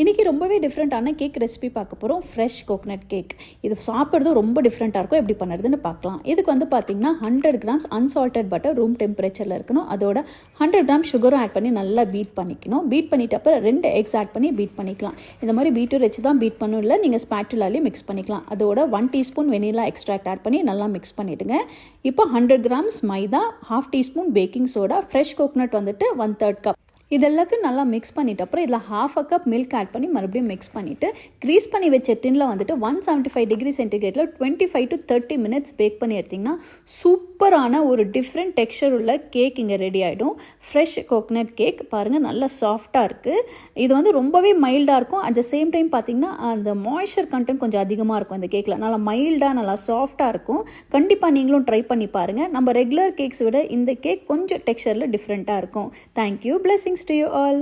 இன்றைக்கி ரொம்பவே டிஃப்ரெண்ட்டான கேக் ரெசிபி பார்க்க போகிறோம். Fresh coconut cake. இது சாப்பிட்றதும் ரொம்ப டிஃப்ரெண்ட்டாக இருக்கும். எப்படி பண்ணுறதுன்னு பார்க்கலாம். இதுக்கு வந்து பார்த்திங்கன்னா 100 கிராம்ஸ் அன்சால்டட் பட்டர் ரூம் டெம்பரேச்சரில் இருக்கணும். அதோட 100 கிராம் சுகரும் ஆட் பண்ணி நல்லா பீட் பண்ணிக்கணும். பீட் பண்ணிட்ட அப்புறம் 2 எக்ஸ் ஆட் பண்ணி பீட் பண்ணிக்கலாம். இந்த மாதிரி பீட்டர் வச்சு தான் பீட் பண்ணணும், இல்லை நீங்கள் ஸ்பேட்டுலாலேயே மிக்ஸ் பண்ணிக்கலாம். அதோட 1 டீஸ்பூன் வெனிலா எக்ஸ்ட்ராக்ட் ஆட் பண்ணி நல்லா மிக்ஸ் பண்ணிவிடுங்க. இப்போ 100 கிராம்ஸ் மைதா, 1/2 teaspoon baking soda, fresh coconut வந்துட்டு 1/3 கப், இது எல்லாத்தையும் நல்லா மிக்ஸ் பண்ணிவிட்டு அப்புறம் இதில் 1/2 கப் மில்க் ஆட் பண்ணி மறுபடியும் மிக்ஸ் பண்ணிவிட்டு க்ரீஸ் பண்ணி வச்ச டின்னில் வந்துட்டு 175 டிகிரி சென்டிகிரேட்டில் 25 to 30 மினிட்ஸ் பேக் பண்ணி எடுத்திங்கன்னா சூப்பரான ஒரு டிஃப்ரெண்ட் டெக்ஸ்சர் உள்ள கேக் இங்கே ரெடி ஆகிடும். ஃப்ரெஷ் கோகனட் கேக் பாருங்கள், நல்லா சாஃப்டாக இருக்குது. இது வந்து ரொம்பவே மைல்டாக இருக்கும். அட் த சேம் டைம் பார்த்திங்கன்னா அந்த மாய்ஸ்சர் கண்டென்ட் கொஞ்சம் அதிகமாக இருக்கும் இந்த கேக்கில். நல்லா மைல்டாக நல்லா சாஃப்டாக இருக்கும். கண்டிப்பாக நீங்களும் ட்ரை பண்ணி பாருங்கள். நம்ம ரெகுலர் கேக்ஸ் விட இந்த கேக் கொஞ்சம் டெக்ஸ்சரில் டிஃப்ரெண்ட்டாக இருக்கும். Thank you. Blessings to you all.